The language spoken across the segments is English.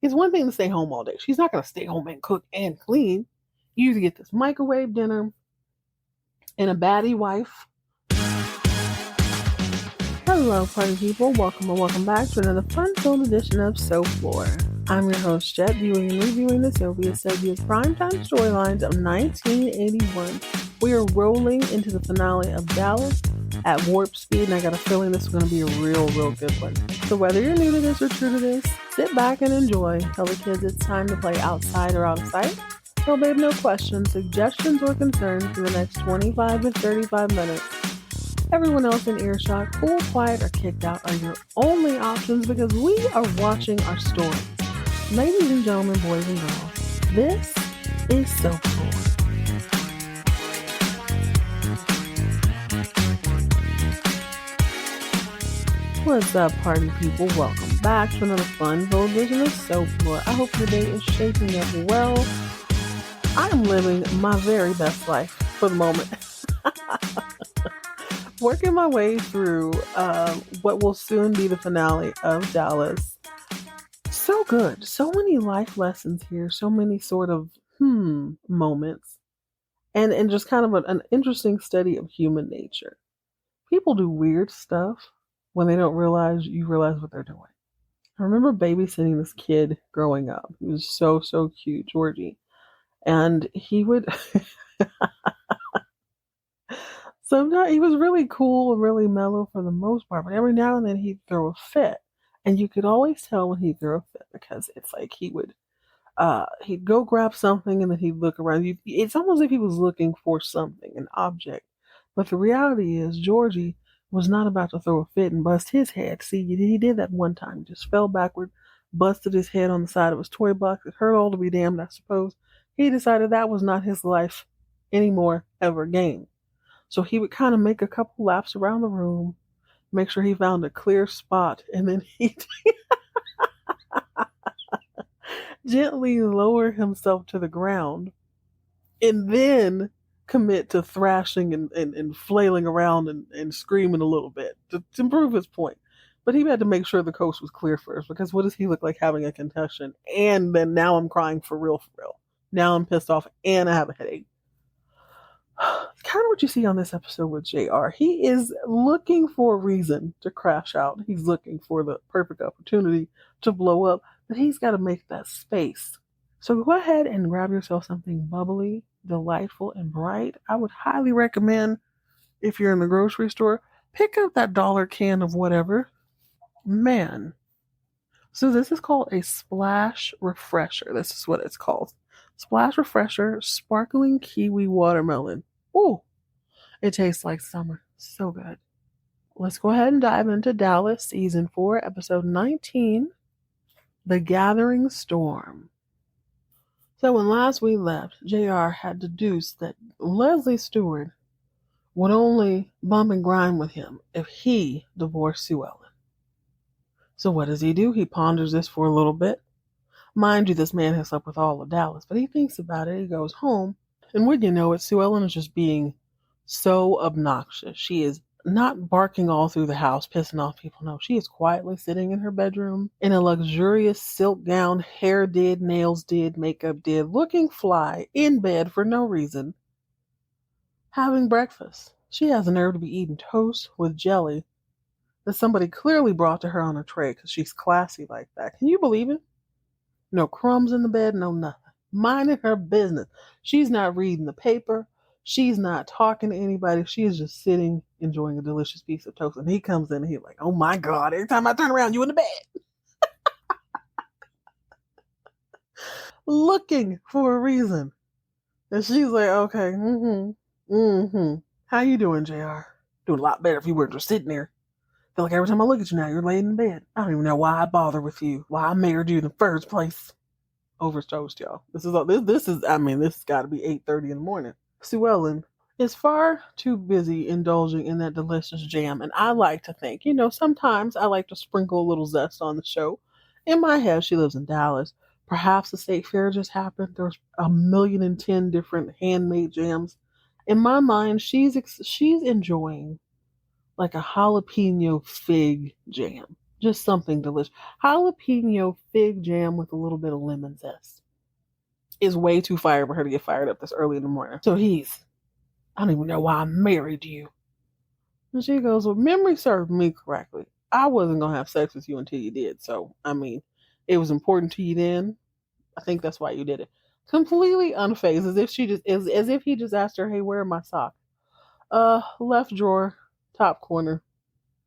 It's one thing to stay home all day. She's not going to stay home and cook and clean. You either get this microwave dinner and a baddie wife. Hello, party people. Welcome and welcome back to another fun-filled edition of So Floor. I'm your host, Jet, viewing and reviewing the Sylvia Sylvia's primetime storylines of 1981. We are rolling into the finale of Dallas at warp speed, and I got a feeling this is going to be a real good one. So whether you're new to this or true to this, sit back and enjoy. Tell the kids it's time to play outside or out of sight. Tell babe no questions, suggestions, or concerns for the next 25 to 35 minutes. Everyone else in earshot, cool, quiet, or kicked out are your only options because we are watching our story. Ladies and gentlemen, boys and girls, this is So Cool. What's up, party people? Welcome back to another fun-filled edition of So Floor. I hope your day is shaping up well. I am living my very best life for the moment. Working my way through what will soon be the finale of Dallas. So good. So many life lessons here. So many sort of moments. And just kind of an interesting study of human nature. People do weird stuff when they don't realize you realize what they're doing. I remember babysitting this kid growing up. He was so cute, Georgie. And he would... Sometimes he was really cool and really mellow for the most part, but every now and then he'd throw a fit. And you could always tell when he'd throw a fit because it's like he'd go grab something and then he'd look around. It's almost like he was looking for something, an object. But the reality is Georgie was not about to throw a fit and bust his head. See, he did that one time. He just fell backward, busted his head on the side of his toy box. It hurt all to be damned, I suppose. He decided that was not his life anymore, ever again. So he would kind of make a couple laps around the room, make sure he found a clear spot, and then he'd gently lower himself to the ground and then commit to thrashing and flailing around and screaming a little bit to prove his point. But he had to make sure the coast was clear first, because what does he look like having a concussion? And then now I'm crying for real. Now I'm pissed off and I have a headache. Kind of what you see on this episode with JR. He is looking for a reason to crash out. He's looking for the perfect opportunity to blow up, but he's got to make that space. So go ahead and grab yourself something bubbly, delightful, and bright. I would highly recommend, if you're in the grocery store, pick up that $1 can of whatever. Man. So this is called a Splash Refresher. This is what it's called. Splash Refresher Sparkling Kiwi Watermelon. Ooh, it tastes like summer. So good. Let's go ahead and dive into Dallas Season 4, Episode 19, The Gathering Storm. So when last we left, JR had deduced that Leslie Stewart would only bump and grind with him if he divorced Sue Ellen. So what does he do? He ponders this for a little bit. Mind you, this man has slept with all of Dallas, but he thinks about it. He goes home. And wouldn't you know it, Sue Ellen is just being so obnoxious. She is not barking all through the house, pissing off people. No, she is quietly sitting in her bedroom in a luxurious silk gown, hair did, nails did, makeup did, looking fly, in bed for no reason, having breakfast. She has the nerve to be eating toast with jelly that somebody clearly brought to her on a tray because she's classy like that. Can you believe it? No crumbs in the bed, no nothing. Minding her business. She's not reading the paper. She's not talking to anybody. She is just sitting, enjoying a delicious piece of toast. And he comes in and he's like, oh my God, every time I turn around, you in the bed. Looking for a reason. And she's like, okay, How you doing, JR? Doing a lot better if you weren't just sitting there. I feel like every time I look at you now, you're laying in bed. I don't even know why I bother with you. Why I married you in the first place. Over toast, y'all. This has got to be 8:30 in the morning. Sue Ellen is far too busy indulging in that delicious jam, and I like to think, sometimes I like to sprinkle a little zest on the show. In my head, she lives in Dallas. Perhaps the state fair just happened. There's 1,010,000 different handmade jams. In my mind, she's enjoying like a jalapeno fig jam. Just something delicious. Jalapeno fig jam with a little bit of lemon zest is way too fire for her to get fired up this early in the morning. So I don't even know why I married you. And she goes, well, memory served me correctly. I wasn't going to have sex with you until you did. So, I mean, it was important to you then. I think that's why you did it. Completely unfazed, as if he just asked her, hey, where are my socks? Left drawer, top corner.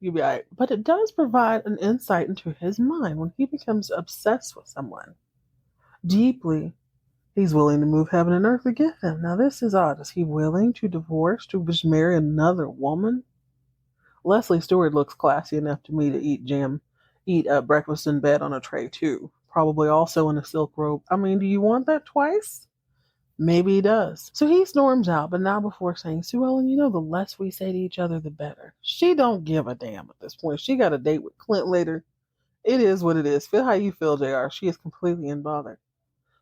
You'll be all right. But it does provide an insight into his mind when he becomes obsessed with someone deeply. He's willing to move heaven and earth to get them. Now, this is odd. Is he willing to divorce, to just marry another woman? Leslie Stewart looks classy enough to me to eat breakfast in bed on a tray, too. Probably also in a silk robe. I mean, do you want that twice? Maybe he does. So he storms out, but not before saying, Sue Ellen, you know, the less we say to each other, the better. She don't give a damn at this point. She got a date with Clint later. It is what it is. Feel how you feel, JR. She is completely unbothered.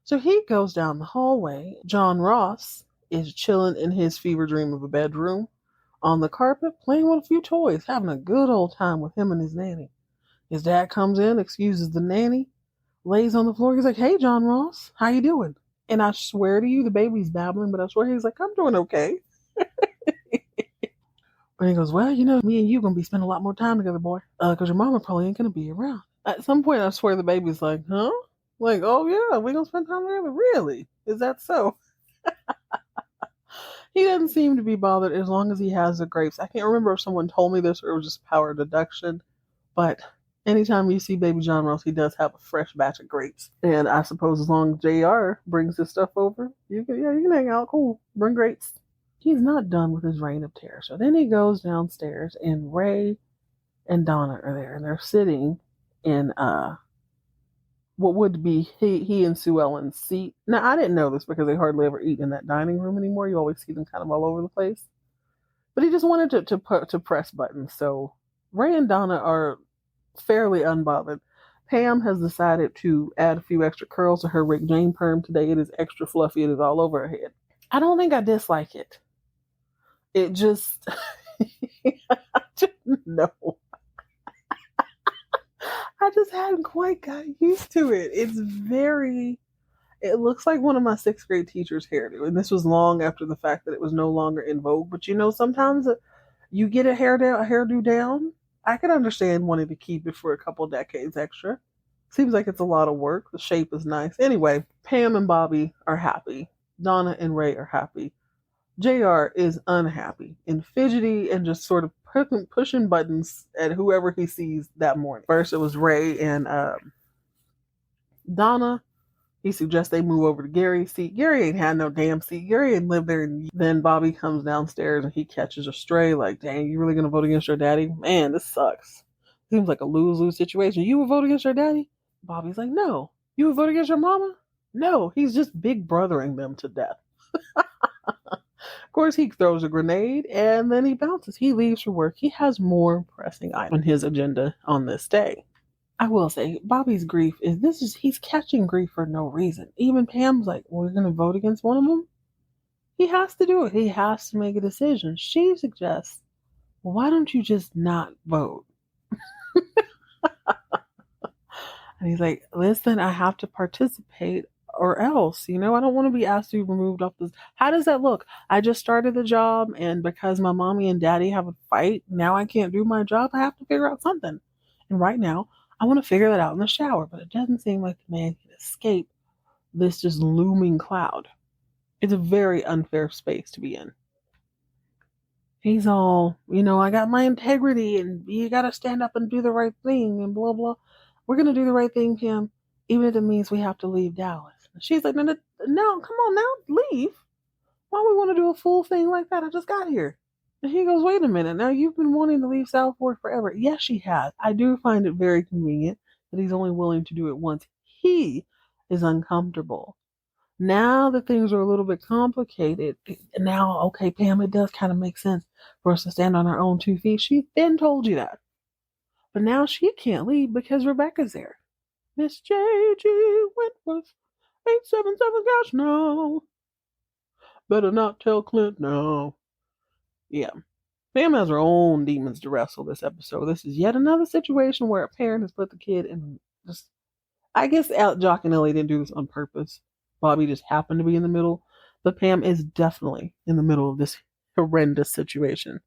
So he goes down the hallway. John Ross is chilling in his fever dream of a bedroom on the carpet, playing with a few toys, having a good old time with him and his nanny. His dad comes in, excuses the nanny, lays on the floor. He's like, hey, John Ross, how you doing? And I swear to you, the baby's babbling, but I swear he's like, I'm doing okay. And he goes, well, you know, me and you going to be spending a lot more time together, boy, because your mama probably ain't going to be around. At some point, I swear the baby's like, huh? Like, oh, yeah, we going to spend time together? Really? Is that so? He doesn't seem to be bothered as long as he has the grapes. I can't remember if someone told me this or it was just power deduction, but anytime you see baby John Ross, he does have a fresh batch of grapes. And I suppose as long as JR brings his stuff over, you can hang out. Cool. Bring grapes. He's not done with his reign of terror. So then he goes downstairs and Ray and Donna are there and they're sitting in what would be he and Sue Ellen's seat. Now I didn't know this because they hardly ever eat in that dining room anymore. You always see them kind of all over the place. But he just wanted to press buttons. So Ray and Donna are fairly unbothered. Pam has decided to add a few extra curls to her Rick Jane perm today. It is extra fluffy. It is all over her head. I don't think I dislike it. It just, I just know. I just hadn't quite got used to it. It looks like one of my sixth grade teacher's hairdo. And this was long after the fact that it was no longer in vogue. But you know, sometimes you get a hairdo down. I can understand wanting to keep it for a couple decades extra. Seems like it's a lot of work. The shape is nice. Anyway, Pam and Bobby are happy. Donna and Ray are happy. JR is unhappy and fidgety and just sort of pushing buttons at whoever he sees that morning. First, it was Ray and Donna. He suggests they move over to Gary's seat. Gary ain't had no damn seat. Gary ain't lived there. Then Bobby comes downstairs and he catches a stray. Like, dang, you really gonna vote against your daddy? Man, this sucks. Seems like a lose-lose situation. You would vote against your daddy? Bobby's like, no. You would vote against your mama? No. He's just big brothering them to death. Of course, he throws a grenade and then he bounces. He leaves for work. He has more pressing items on his agenda on this day. I will say, Bobby's grief he's catching grief for no reason. Even Pam's like, we're going to vote against one of them? He has to do it. He has to make a decision. She suggests, well, why don't you just not vote? And he's like, listen, I have to participate or else, I don't want to be asked to be removed off this. How does that look? I just started the job and because my mommy and daddy have a fight, now I can't do my job. I have to figure out something. And right now, I want to figure that out in the shower, but it doesn't seem like the man can escape this just looming cloud. It's a very unfair space to be in. He's all, I got my integrity and you got to stand up and do the right thing and blah, blah. We're going to do the right thing, Kim, even if it means we have to leave Dallas. She's like, no, come on now, leave. Why we want to do a full thing like that? I just got here. And he goes, wait a minute. Now you've been wanting to leave South Fork forever. Yes, she has. I do find it very convenient that he's only willing to do it once he is uncomfortable. Now that things are a little bit complicated, now, okay, Pam, it does kind of make sense for us to stand on our own 2 feet. She's been told you that. But now she can't leave because Rebecca's there. Miss J.G. Wentworth, 877, gosh, no. Better not tell Clint, no. Yeah. Pam has her own demons to wrestle this episode. This is yet another situation where a parent has put the kid in just. I guess Jock and Ellie didn't do this on purpose. Bobby just happened to be in the middle. But Pam is definitely in the middle of this horrendous situation.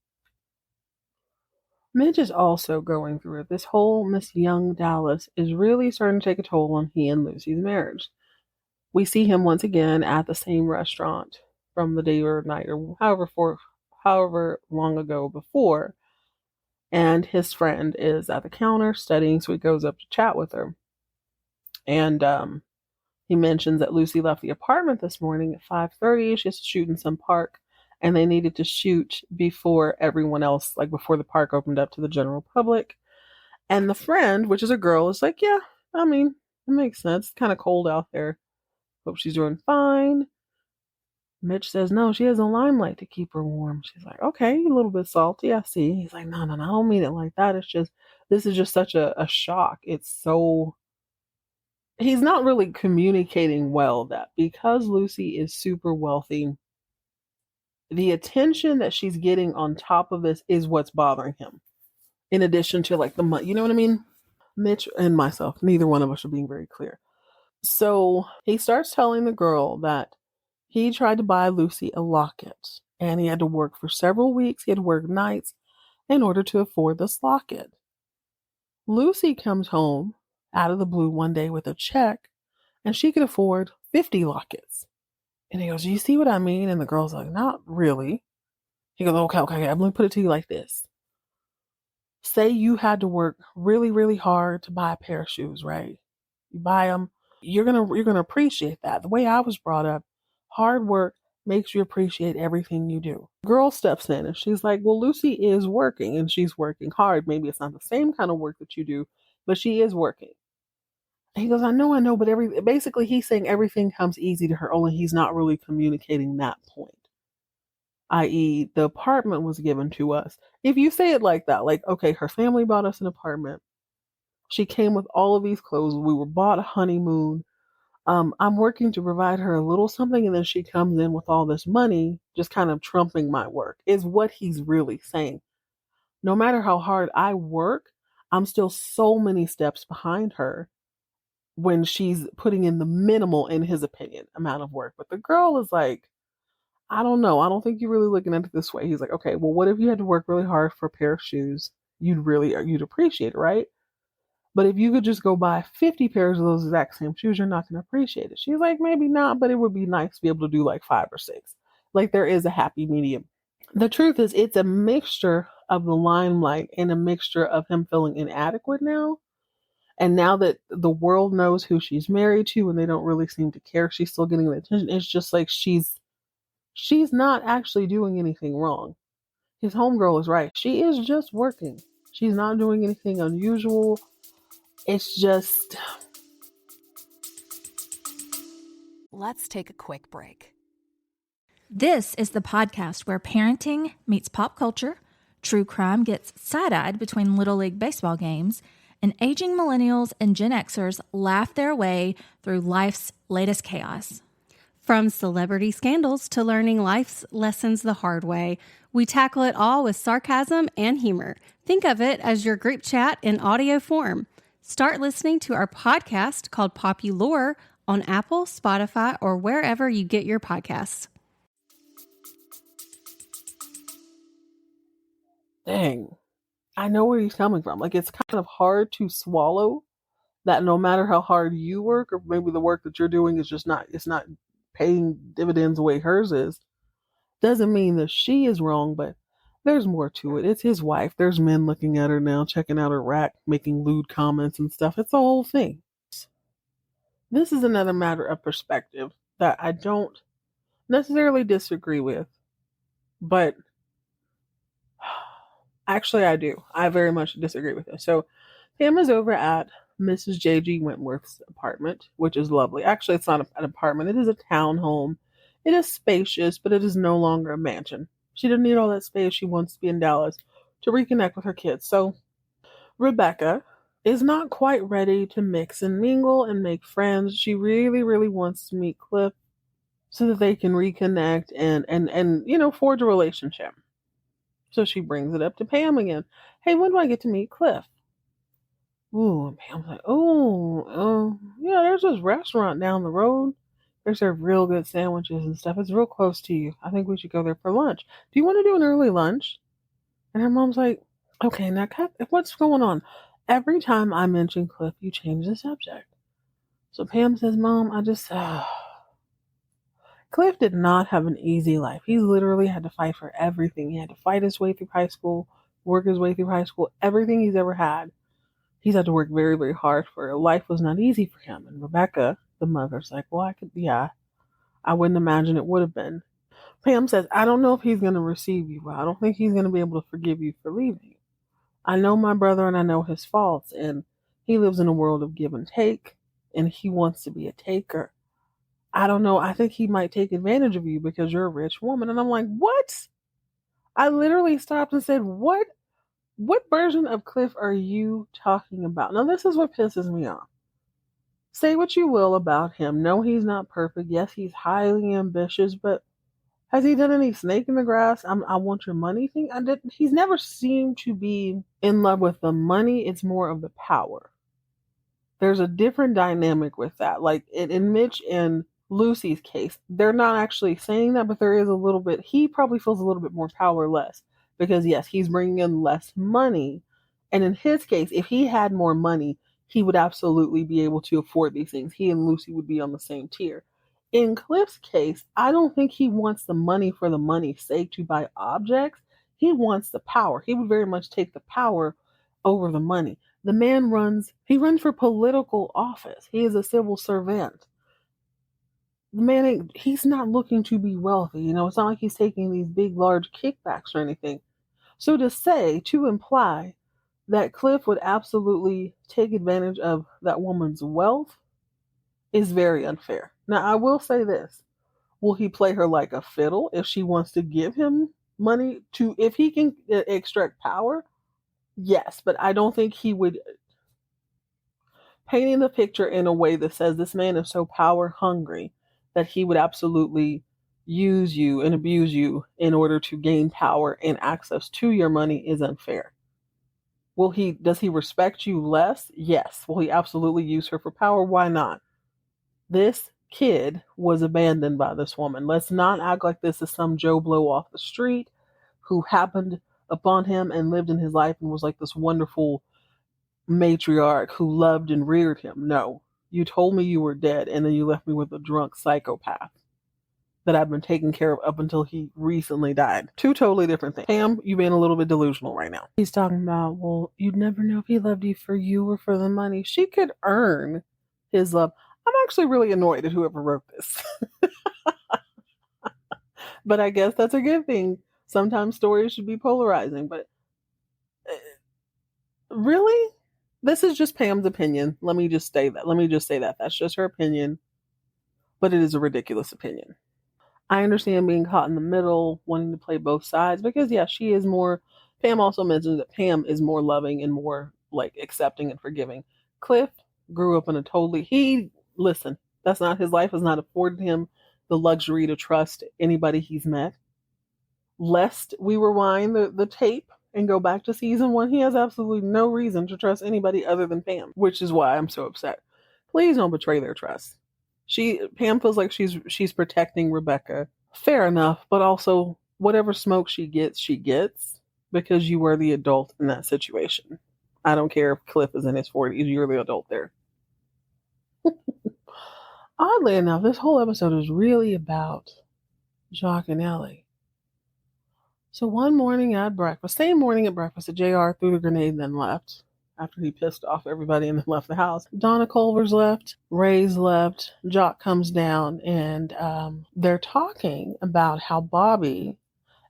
Midge is also going through it. This whole Miss Young Dallas is really starting to take a toll on he and Lucy's marriage. We see him once again at the same restaurant from the day or night or however long ago before. And his friend is at the counter studying, so he goes up to chat with her. And he mentions that Lucy left the apartment this morning at 5:30. She has to shoot in some park, and they needed to shoot before everyone else, like before the park opened up to the general public. And the friend, which is a girl, is like, yeah, I mean, it makes sense. It's kind of cold out there. Hope she's doing fine. Mitch says, no, she has a limelight to keep her warm. She's like, okay, a little bit salty, I see. He's like, no, I don't mean it like that. It's just, this is just such a shock. It's so, he's not really communicating well that because Lucy is super wealthy, the attention that she's getting on top of this is what's bothering him. In addition to like the money, you know what I mean? Mitch and myself, neither one of us are being very clear. So he starts telling the girl that he tried to buy Lucy a locket and he had to work for several weeks. He had to work nights in order to afford this locket. Lucy comes home out of the blue one day with a check and she could afford 50 lockets. And he goes, you see what I mean? And the girl's like, not really. He goes, okay, I'm going to put it to you like this. Say you had to work really, really hard to buy a pair of shoes, right? You buy them, you're gonna appreciate that. The way I was brought up, hard work makes you appreciate everything you do. Girl steps in and she's like, well, Lucy is working and she's working hard. Maybe it's not the same kind of work that you do, but she is working. And he goes, I know, but basically he's saying everything comes easy to her, only he's not really communicating that point. I.e., the apartment was given to us. If you say it like that, like, okay, her family bought us an apartment. She came with all of these clothes. We were bought a honeymoon. I'm working to provide her a little something, and then she comes in with all this money, just kind of trumping my work, is what he's really saying. No matter how hard I work, I'm still so many steps behind her when she's putting in the minimal, in his opinion, amount of work. But the girl is like, I don't know. I don't think you're really looking at it this way. He's like, okay, well, what if you had to work really hard for a pair of shoes? You'd appreciate it, right? But if you could just go buy 50 pairs of those exact same shoes, you're not going to appreciate it. She's like, maybe not, but it would be nice to be able to do like 5 or 6. Like there is a happy medium. The truth is, it's a mixture of the limelight and a mixture of him feeling inadequate now. And now that the world knows who she's married to and they don't really seem to care, she's still getting the attention. It's just like she's not actually doing anything wrong. His homegirl is right. She is just working. She's not doing anything unusual. It's just... Let's take a quick break. This is the podcast where parenting meets pop culture, true crime gets side-eyed between Little League baseball games, and aging millennials and Gen Xers laugh their way through life's latest chaos. From celebrity scandals to learning life's lessons the hard way, we tackle it all with sarcasm and humor. Think of it as your group chat in audio form. Start listening to our podcast called Populore on Apple, Spotify, or wherever you get your podcasts. Dang. I know where he's coming from. Like, it's kind of hard to swallow that no matter how hard you work, or maybe the work that you're doing is just not, it's not paying dividends the way hers is. Doesn't mean that she is wrong, but there's more to it. It's his wife. There's men looking at her now, checking out her rack, making lewd comments and stuff. It's the whole thing. This is another matter of perspective that I don't necessarily disagree with, but actually I do. I very much disagree with this. So Pam is over at Mrs. J.G. Wentworth's apartment, which is lovely. Actually, it's not an apartment. It is a townhome. It is spacious, but it is no longer a mansion. She doesn't need all that space. She wants to be in Dallas to reconnect with her kids. So Rebecca is not quite ready to mix and mingle and make friends. She really, really wants to meet Cliff so that they can reconnect and forge a relationship. So she brings it up to Pam again. Hey, when do I get to meet Cliff? Ooh, and Pam's like, yeah, there's this restaurant down the road. They serve real good sandwiches and stuff. It's real close to you. I think we should go there for lunch. Do you want to do an early lunch? And her mom's like, okay, now what's going on? Every time I mention Cliff, you change the subject. So Pam says, Mom, Cliff did not have an easy life. He literally had to fight for everything. He had to fight his way through high school, work his way through high school, everything he's ever had. He's had to work very, very hard for it. Life was not easy for him. And Rebecca, the mother's like, well, I wouldn't imagine it would have been. Pam says, I don't know if he's going to receive you well. I don't think he's going to be able to forgive you for leaving. I know my brother and I know his faults, and he lives in a world of give and take, and he wants to be a taker. I don't know. I think he might take advantage of you because you're a rich woman. And I'm like, what? I literally stopped and said, what version of Cliff are you talking about? Now, this is what pisses me off. Say what you will about him. No, he's not perfect. Yes, he's highly ambitious, but has he done any snake in the grass? I want your money thing. He's never seemed to be in love with the money. It's more of the power. There's a different dynamic with that. Like in Mitch and Lucy's case, they're not actually saying that, but there is a little bit. He probably feels a little bit more powerless because, yes, he's bringing in less money. And in his case, if he had more money, he would absolutely be able to afford these things. He and Lucy would be on the same tier. In Cliff's case, I don't think he wants the money for the money's sake to buy objects. He wants the power. He would very much take the power over the money. The man runs for political office. He is a civil servant. The man, he's not looking to be wealthy. It's not like he's taking these big, large kickbacks or anything. So to imply that Cliff would absolutely take advantage of that woman's wealth is very unfair. Now, I will say this. Will he play her like a fiddle if she wants to give him money if he can extract power? Yes, but I don't think he would painting the picture in a way that says this man is so power hungry that he would absolutely use you and abuse you in order to gain power and access to your money is unfair. Does he respect you less? Yes. Will he absolutely use her for power? Why not? This kid was abandoned by this woman. Let's not act like this is some Joe Blow off the street who happened upon him and lived in his life and was like this wonderful matriarch who loved and reared him. No, you told me you were dead and then you left me with a drunk psychopath that I've been taking care of up until he recently died. Two totally different things. Pam, you being a little bit delusional right now. He's talking about, well, you'd never know if he loved you for you or for the money. She could earn his love. I'm actually really annoyed at whoever wrote this. But I guess that's a good thing. Sometimes stories should be polarizing, but really? This is just Pam's opinion. Let me just say that. That's just her opinion. But it is a ridiculous opinion. I understand being caught in the middle, wanting to play both sides, because yeah, she is more. Pam also mentioned that Pam is more loving and more like accepting and forgiving. Cliff grew up in listen, that's not his life, has not afforded him the luxury to trust anybody he's met. Lest we rewind the tape and go back to season 1, he has absolutely no reason to trust anybody other than Pam, which is why I'm so upset. Please don't betray their trust. Pam feels like she's protecting Rebecca. Fair enough, but also whatever smoke she gets because you were the adult in that situation. I don't care if Cliff is in his 40s, you're the adult there. Oddly enough, this whole episode is really about Jock and Ellie. So one morning at breakfast, that JR threw the grenade and then left. After he pissed off everybody and then left the house. Donna Culver's left, Ray's left, Jock comes down, and they're talking about how Bobby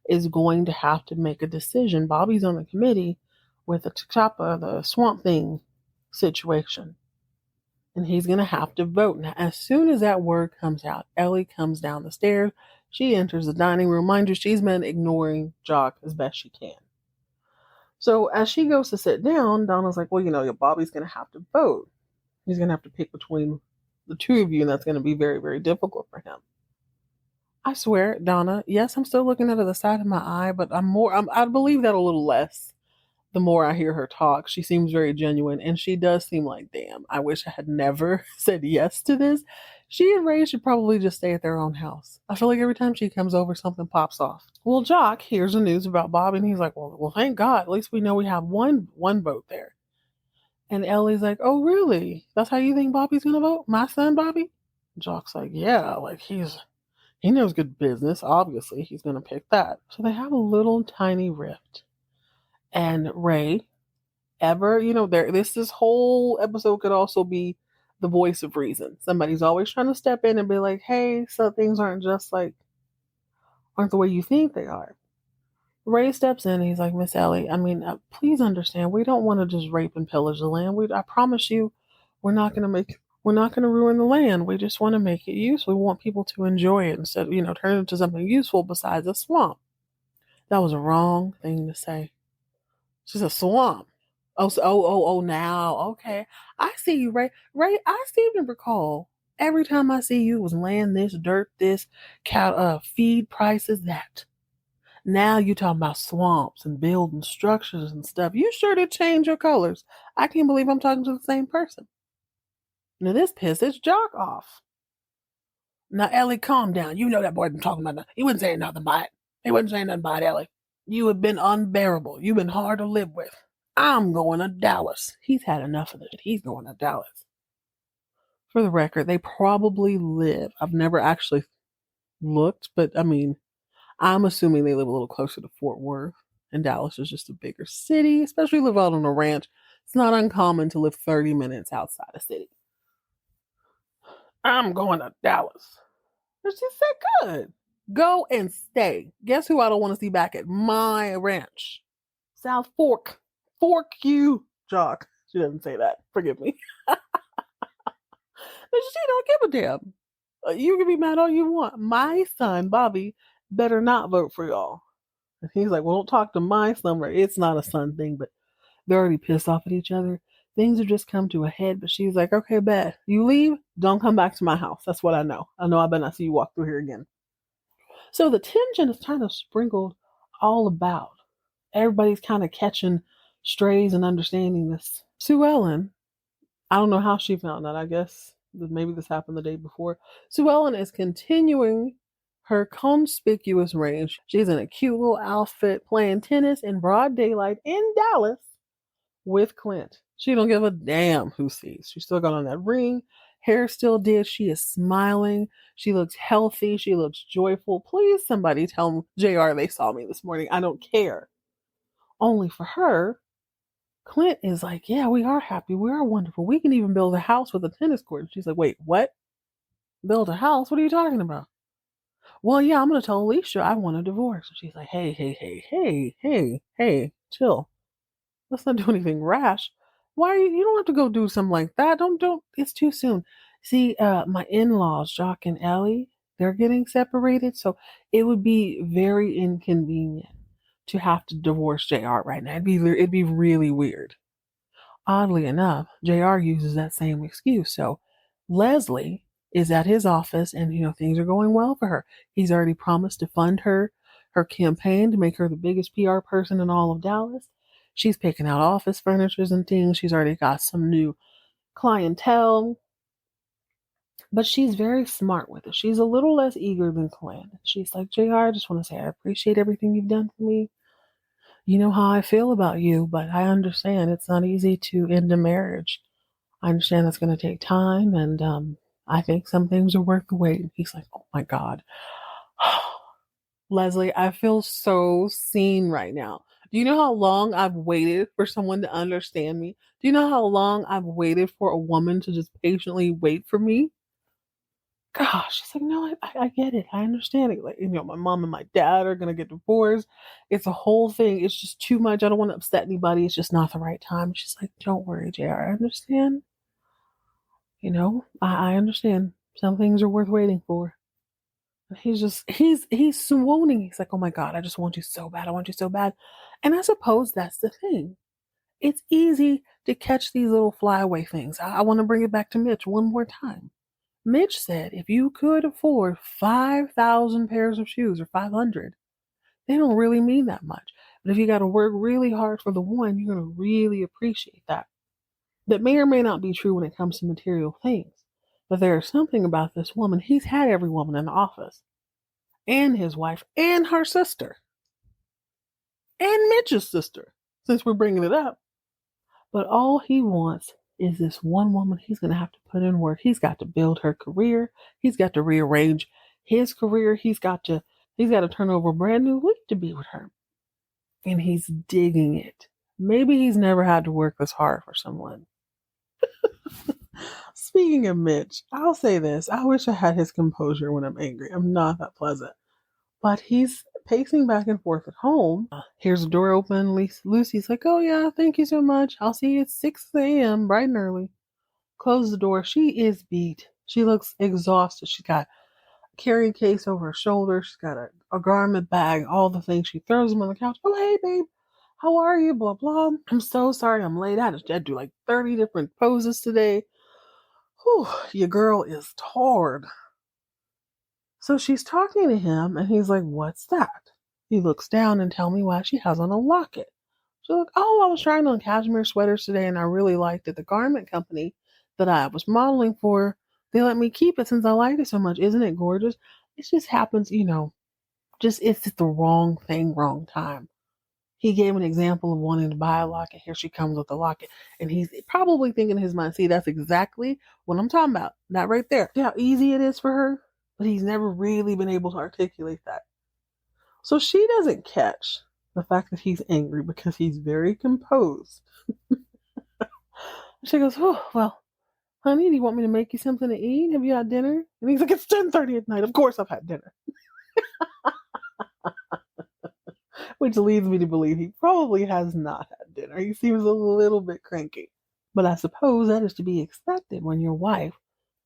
is going to have to make a decision. Bobby's on the committee with the T'Challa, the Swamp Thing situation. And he's going to have to vote. Now, as soon as that word comes out, Ellie comes down the stairs. She enters the dining room. Mind you, she's been ignoring Jock as best she can. So as she goes to sit down, Donna's like, well, Bobby's going to have to vote. He's going to have to pick between the two of you, and that's going to be very, very difficult for him. I swear, Donna, yes, I'm still looking out of the side of my eye, but I believe that a little less the more I hear her talk. She seems very genuine, and she does seem like, damn, I wish I had never said yes to this. She and Ray should probably just stay at their own house. I feel like every time she comes over, something pops off. Well, Jock hears the news about Bob, and he's like, well, thank God. At least we know we have one vote there. And Ellie's like, oh, really? That's how you think Bobby's gonna vote? My son, Bobby? Jock's like, yeah, like he knows good business. Obviously, he's gonna pick that. So they have a little tiny rift. And Ray, this whole episode could also be the voice of reason. Somebody's always trying to step in and be like, hey, so things aren't the way you think they are. Ray steps in and he's like, Miss Ellie, I mean, please understand, we don't want to just rape and pillage the land. I promise you, we're not going to ruin the land. We just want to make it useful. We want people to enjoy it instead of, turn it into something useful besides a swamp. That was a wrong thing to say. She's a swamp. Now, okay. I see you, Ray. Ray, I seem to recall every time I see you, it was land this, dirt this, cow, feed prices that. Now you talking about swamps and building structures and stuff. You sure did change your colors. I can't believe I'm talking to the same person. Now this pisses Jock off. Now, Ellie, calm down. You know that boy been talking about nothing. He wasn't saying nothing about it. He wasn't saying nothing about it, Ellie. You have been unbearable. You've been hard to live with. I'm going to Dallas. He's had enough of it. He's going to Dallas. For the record, they probably live. I've never actually looked, but I mean, I'm assuming they live a little closer to Fort Worth. And Dallas is just a bigger city, especially live out on a ranch. It's not uncommon to live 30 minutes outside a city. I'm going to Dallas. And she said, good. Go and stay. Guess who I don't want to see back at my ranch? South Fork. Fork you, Jock. She doesn't say that. Forgive me. She don't give a damn. You can be mad all you want. My son, Bobby, better not vote for y'all. And he's like, well, don't talk to my son. Right? It's not a son thing, but they're already pissed off at each other. Things have just come to a head, but she's like, okay, bet. You leave, don't come back to my house. That's what I know. I better not see you walk through here again. So the tension is kind of sprinkled all about. Everybody's kind of catching strays and understanding this. Sue Ellen, I don't know how she found out. I guess maybe this happened the day before. Sue Ellen is continuing her conspicuous range. She's in a cute little outfit playing tennis in broad daylight in Dallas with Clint. She don't give a damn who sees. She still got on that ring. Hair still did. She is smiling. She looks healthy. She looks joyful. Please, somebody tell JR they saw me this morning. I don't care. Only for her, Clint is like, yeah, we are happy. We are wonderful. We can even build a house with a tennis court. And she's like, wait, what? Build a house? What are you talking about? Well, yeah, I'm going to tell Alicia I want a divorce. And she's like, hey, chill. Let's not do anything rash. Why you don't have to go do something like that. Don't, it's too soon. See, my in-laws, Jock and Ellie, they're getting separated. So it would be very inconvenient to have to divorce JR right now. It'd be really weird. Oddly enough, JR uses that same excuse. So Leslie is at his office and things are going well for her. He's already promised to fund her campaign to make her the biggest PR person in all of Dallas. She's picking out office furnitures and things. She's already got some new clientele. But she's very smart with it. She's a little less eager than Clint. She's like, JR, I just want to say I appreciate everything you've done for me. You know how I feel about you, but I understand it's not easy to end a marriage. I understand that's going to take time, and I think some things are worth the wait. And he's like, oh my God. Leslie, I feel so seen right now. Do you know how long I've waited for someone to understand me? Do you know how long I've waited for a woman to just patiently wait for me? Gosh, she's like, no, I get it. I understand it. Like, my mom and my dad are going to get divorced. It's a whole thing. It's just too much. I don't want to upset anybody. It's just not the right time. She's like, don't worry, JR. I understand. I understand. Some things are worth waiting for. He's swooning. He's like, oh my God, I just want you so bad. I want you so bad. And I suppose that's the thing. It's easy to catch these little flyaway things. I want to bring it back to Mitch one more time. Mitch said if you could afford 5,000 pairs of shoes or 500, they don't really mean that much. But if you got to work really hard for the one, you're going to really appreciate that. That may or may not be true when it comes to material things. But there is something about this woman. He's had every woman in the office, and his wife, and her sister, and Mitch's sister, since we're bringing it up. But all he wants is this one woman. He's going to have to put in work. He's got to build her career. He's got to rearrange his career. He's got to turn over a brand new leaf to be with her. And he's digging it. Maybe he's never had to work this hard for someone. Speaking of Mitch, I'll say this. I wish I had his composure when I'm angry. I'm not that pleasant. But he's pacing back and forth at home. Here's the door open. Lucy's like, oh yeah, thank you so much. I'll see you at 6 a.m. bright and early. Close the door. She is beat. She looks exhausted. She's got a carrying case over her shoulder. She's got a garment bag, all the things. She throws them on the couch. Oh, hey, babe. How are you? Blah, blah. I'm so sorry I'm late. I had to do like 30 different poses today. Whew, your girl is tired. So she's talking to him, and he's like, what's that? He looks down and tells me why she has on a locket. She's like, oh, I was trying on cashmere sweaters today, and I really liked it. The garment company that I was modeling for, they let me keep it since I liked it so much. Isn't it gorgeous? It just happens, it's the wrong thing, wrong time. He gave an example of wanting to buy a locket. Here she comes with the locket. And he's probably thinking in his mind, see, that's exactly what I'm talking about. That right there. See how easy it is for her? But he's never really been able to articulate that. So she doesn't catch the fact that he's angry because he's very composed. She goes, oh, well, honey, do you want me to make you something to eat? Have you had dinner? And he's like, it's 10:30 at night. Of course I've had dinner. Which leads me to believe he probably has not had dinner. He seems a little bit cranky. But I suppose that is to be expected when your wife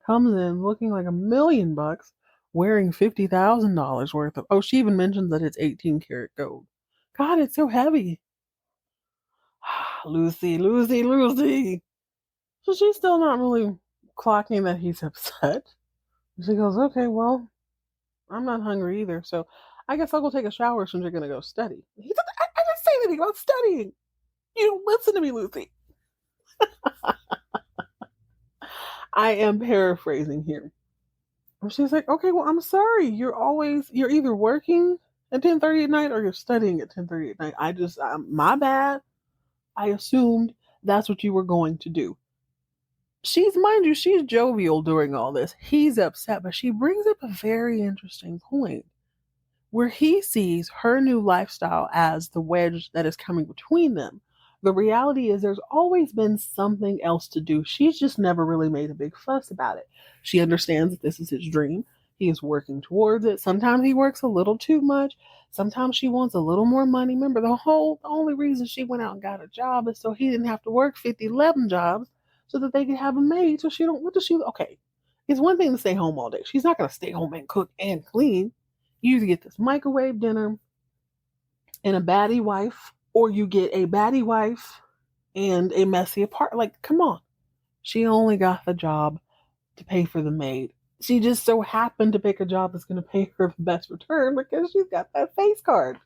comes in looking like $1,000,000, wearing $50,000 worth of... Oh, she even mentions that it's 18 karat gold. God, it's so heavy. Lucy. So she's still not really clocking that he's upset. She goes, okay, well, I'm not hungry either, so I guess I'll go take a shower since you're going to go study. He said, I didn't say anything about studying. You don't listen to me, Lucy. I am paraphrasing here. And she's like, okay, well, I'm sorry. You're either working at 10:30 at night or you're studying at 10:30 at night. My bad. I assumed that's what you were going to do. Mind you, she's jovial during all this. He's upset, but she brings up a very interesting point where he sees her new lifestyle as the wedge that is coming between them. The reality is there's always been something else to do. She's just never really made a big fuss about it. She understands that this is his dream. He is working towards it. Sometimes he works a little too much. Sometimes she wants a little more money. Remember, the only reason she went out and got a job is so he didn't have to work 11 jobs so that they could have a maid. So okay. It's one thing to stay home all day. She's not going to stay home and cook and clean. You either get this microwave dinner and a baddie wife, or you get a baddie wife and a messy apartment. Like, come on. She only got the job to pay for the maid. She just so happened to pick a job that's going to pay her the best return because she's got that face card.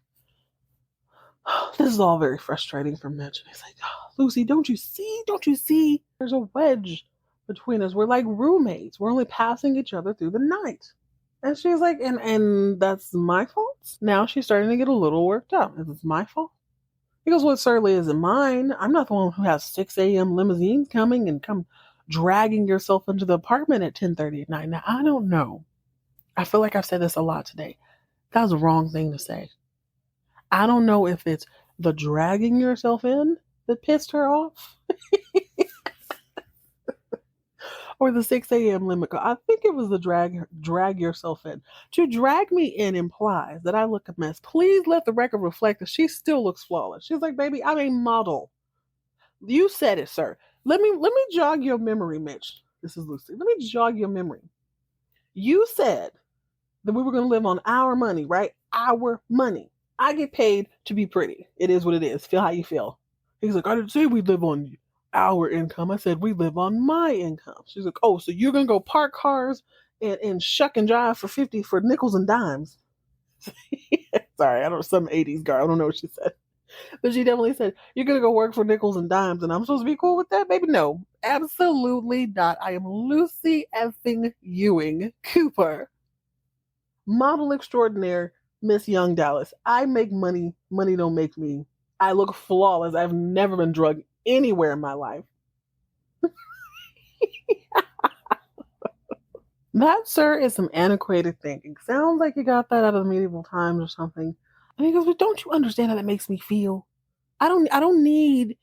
This is all very frustrating for Mitch. And he's like, oh, Lucy, don't you see? There's a wedge between us. We're like roommates. We're only passing each other through the night. And she's like, and that's my fault? Now she's starting to get a little worked up. Is it my fault? He goes, well, it certainly isn't mine. I'm not the one who has 6 a.m. limousines coming and come dragging yourself into the apartment at 10:30 at night. Now, I don't know. I feel like I've said this a lot today. That was the wrong thing to say. I don't know if it's the dragging yourself in that pissed her off. Or the 6 a.m. limit. I think it was the drag yourself in. To drag me in implies that I look a mess. Please let the record reflect that she still looks flawless. She's like, baby, I'm a model. You said it, sir. Let me jog your memory, Mitch. This is Lucy. Let me jog your memory. You said that we were going to live on our money, right? Our money. I get paid to be pretty. It is what it is. Feel how you feel. He's like, I didn't say we'd live on our income. I said, we live on my income. She's like, oh, so you're going to go park cars and shuck and jive for nickels and dimes. Sorry, I don't know, some 80s girl. I don't know what she said. But she definitely said, you're going to go work for nickels and dimes and I'm supposed to be cool with that? Baby, no. Absolutely not. I am Lucy effing Ewing Cooper, model extraordinaire, Miss Young Dallas. I make money. Money don't make me. I look flawless. I've never been drugged anywhere in my life. That, sir, is some antiquated thinking. Sounds like you got that out of the medieval times or something. And he goes, but don't you understand how that makes me feel? I don't need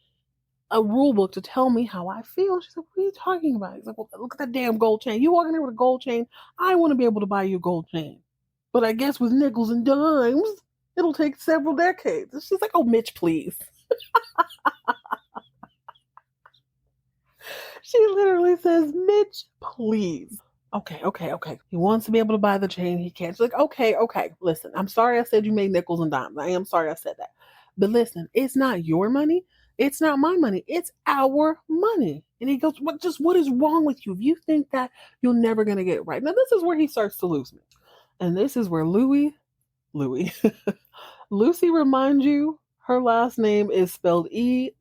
a rule book to tell me how I feel. She's like, what are you talking about? He's like, well, look at that damn gold chain. You walking there with a gold chain. I want to be able to buy you a gold chain. But I guess with nickels and dimes, it'll take several decades. And she's like, oh, Mitch, please. She literally says, Mitch, please. Okay. He wants to be able to buy the chain. He can't. She's like, okay. Listen, I'm sorry I said you made nickels and dimes. I am sorry I said that. But listen, it's not your money. It's not my money. It's our money. And he goes, what is wrong with you? If you think that, you're never going to get it right. Now, this is where he starts to lose me. And this is where Lucy reminds you her last name is spelled Ewing.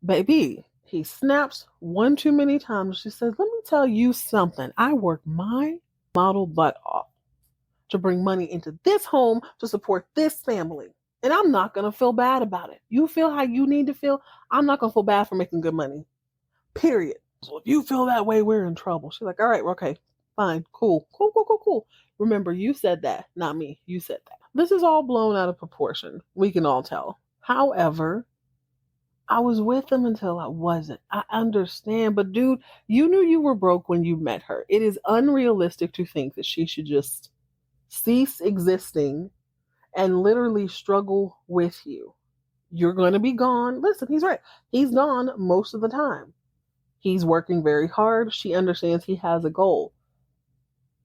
Baby, he snaps one too many times. She says, let me tell you something. I work my model butt off to bring money into this home to support this family. And I'm not going to feel bad about it. You feel how you need to feel. I'm not going to feel bad for making good money. Period. So if you feel that way, we're in trouble. She's like, all right, okay, fine, cool. Remember, you said that, not me. You said that. This is all blown out of proportion. We can all tell. However, I was with him until I wasn't. I understand. But dude, you knew you were broke when you met her. It is unrealistic to think that she should just cease existing and literally struggle with you. You're going to be gone. Listen, he's right. He's gone most of the time. He's working very hard. She understands he has a goal.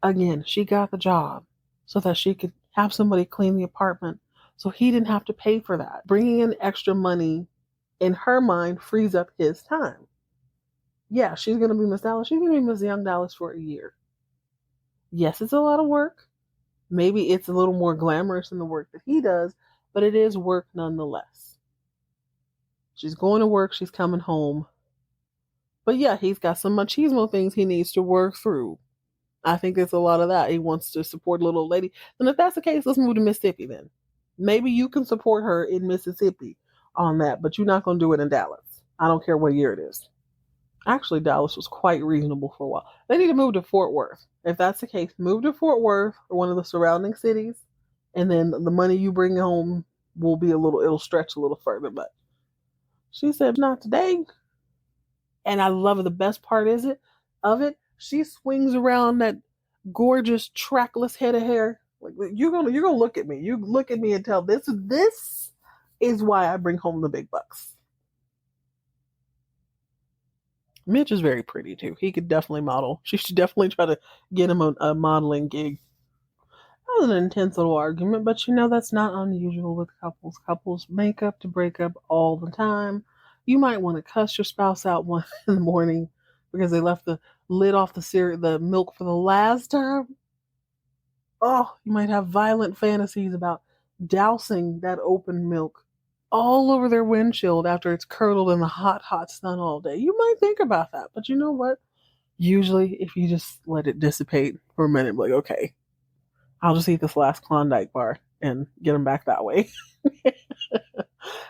Again, she got the job so that she could have somebody clean the apartment so he didn't have to pay for that. Bringing in extra money in her mind frees up his time. Yeah, she's going to be Miss Dallas. She's going to be Miss Young Dallas for a year. Yes, it's a lot of work. Maybe it's a little more glamorous than the work that he does, but it is work nonetheless. She's going to work. She's coming home. But yeah, he's got some machismo things he needs to work through. I think there's a lot of that. He wants to support a little old lady. And if that's the case, let's move to Mississippi then. Maybe you can support her in Mississippi on that, but you're not going to do it in Dallas. I don't care what year it is. Actually, Dallas was quite reasonable for a while. They need to move to Fort Worth. If that's the case, move to Fort Worth or one of the surrounding cities, and then the money you bring home will be it'll stretch a little further. But she said, not today. And I love it. The best part of it, she swings around that gorgeous trackless head of hair. Like, you're gonna look at me. You look at me and tell this is why I bring home the big bucks. Mitch is very pretty too. He could definitely model. She should definitely try to get him a modeling gig. That was an intense little argument, but that's not unusual with couples. Couples make up to break up all the time. You might want to cuss your spouse out one in the morning because they left the lid off the milk for the last time. Oh, you might have violent fantasies about dousing that open milk all over their windshield after it's curdled in the hot, hot sun all day. You might think about that, but you know what? Usually, if you just let it dissipate for a minute, like, okay, I'll just eat this last Klondike bar and get them back that way.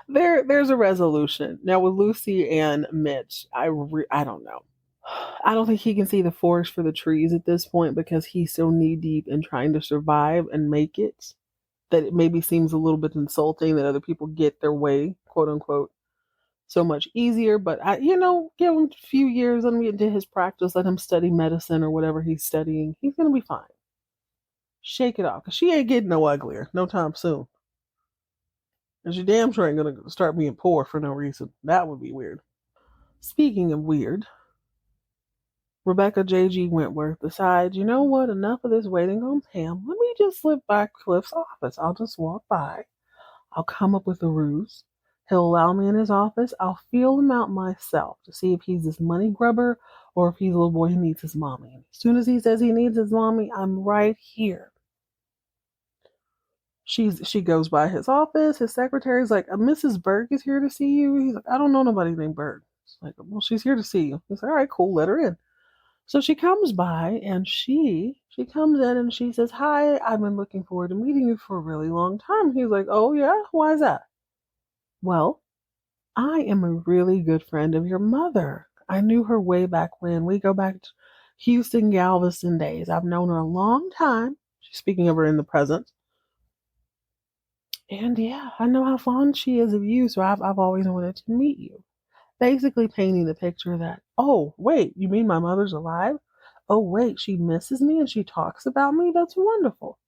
There's a resolution. Now, with Lucy and Mitch, I don't know. I don't think he can see the forest for the trees at this point because he's so knee-deep in trying to survive and make it that it maybe seems a little bit insulting that other people get their way, quote unquote, so much easier. But give him a few years, let him get into his practice, let him study medicine or whatever he's studying. He's going to be fine. Shake it off, because she ain't getting no uglier no time soon. And she damn sure ain't going to start being poor for no reason. That would be weird. Speaking of weird, Rebecca J.G. Wentworth decides, you know what, enough of this waiting on Pam. Let me just slip by Cliff's office. I'll just walk by. I'll come up with a ruse He'll allow me in his office. I'll feel him out myself to see if he's this money grubber or if he's a little boy who needs his mommy. And as soon as he says he needs his mommy, I'm right here. She goes by his office. His secretary's like, Mrs. Berg is here to see you. He's like, I don't know nobody named Berg. It's like, well, she's here to see you. He's like, all right, cool, let her in. So she comes by and she comes in and she says, hi, I've been looking forward to meeting you for a really long time. He's like, oh yeah, why is that? Well, I am a really good friend of your mother. I knew her way back when. We go back to Houston Galveston days. I've known her a long time. She's speaking of her in the present. And yeah, I know how fond she is of you, so I've always wanted to meet you. Basically painting the picture that, oh, wait, you mean my mother's alive? Oh, wait, she misses me and she talks about me? That's wonderful.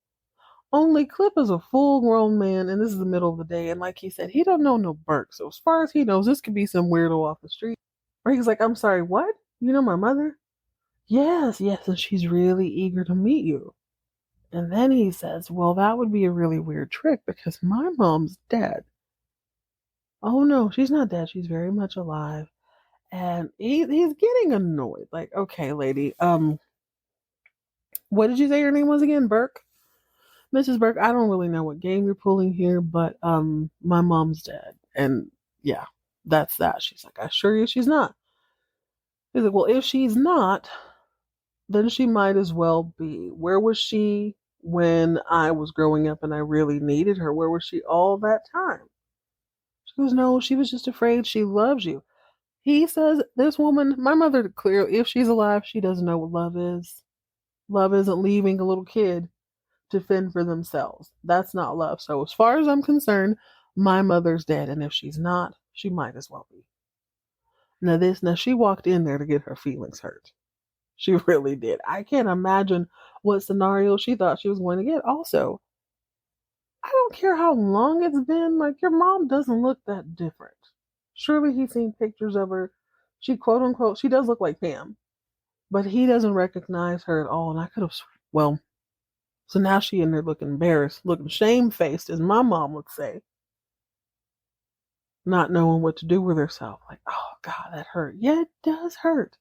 Only Clip is a full-grown man, and this is the middle of the day, and like he said, he don't know no Burke, so as far as he knows, this could be some weirdo off the street. Or he's like, I'm sorry, what? You know my mother? Yes, yes, and she's really eager to meet you. And then he says, well, that would be a really weird trick because my mom's dead. Oh no, she's not dead. She's very much alive. And he's getting annoyed. Like, okay, lady, what did you say your name was again? Burke? Mrs. Burke, I don't really know what game you're pulling here, but my mom's dead. And yeah, that's that. She's like, I assure you she's not. He's like, well, if she's not, then she might as well be. Where was she when I was growing up and I really needed her? Where was she all that time? She goes, no, she was just afraid. She loves you. He says, this woman, my mother, clearly, if she's alive, she doesn't know what love is. Love isn't leaving a little kid to fend for themselves. That's not love. So as far as I'm concerned, my mother's dead. And if she's not, she might as well be. Now she walked in there to get her feelings hurt. She really did. I can't imagine what scenario she thought she was going to get. Also, I don't care how long it's been, like your mom doesn't look that different. Surely he's seen pictures of her. She quote unquote, she does look like Pam, but he doesn't recognize her at all. And I could have, well, so now she in there looking embarrassed, looking shamefaced, as my mom would say, not knowing what to do with herself. Like, oh God, that hurt. Yeah, it does hurt.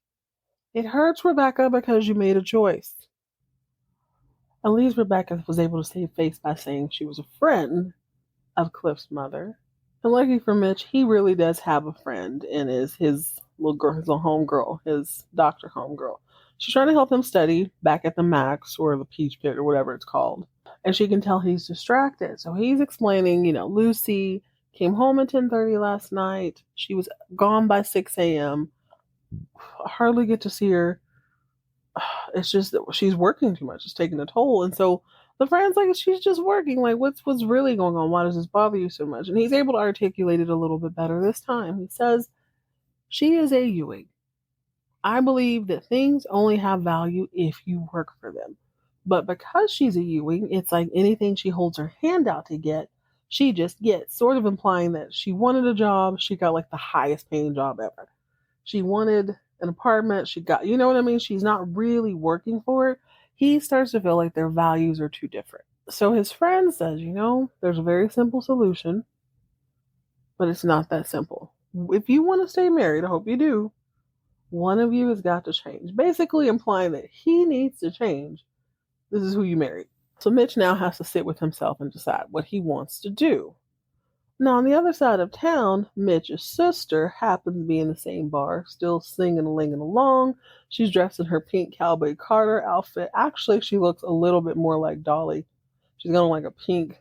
It hurts, Rebecca, because you made a choice. At least Rebecca was able to save face by saying she was a friend of Cliff's mother. And lucky for Mitch, he really does have a friend and is his little girl, his little homegirl, his doctor homegirl. She's trying to help him study back at the Max or the Peach Pit or whatever it's called. And she can tell he's distracted. So he's explaining, Lucy came home at 10:30 last night. She was gone by 6 a.m. I hardly get to see her. It's just that she's working too much. It's taking a toll. And so the friend's like, she's just working. Like, what's really going on? Why does this bother you so much? And he's able to articulate it a little bit better this time. He says, she is a Ewing. I believe that things only have value if you work for them. But because she's a Ewing, it's like anything she holds her hand out to get, she just gets, sort of implying that she wanted a job. She got like the highest paying job ever. She wanted an apartment. She got, you know what I mean? She's not really working for it. He starts to feel like their values are too different. So his friend says, there's a very simple solution, but it's not that simple. If you want to stay married, I hope you do, one of you has got to change. Basically implying that he needs to change. This is who you married. So Mitch now has to sit with himself and decide what he wants to do. Now, on the other side of town, Mitch's sister happens to be in the same bar, still singing and linging along. She's dressed in her pink Cowboy Carter outfit. Actually, she looks a little bit more like Dolly. She's got like a pink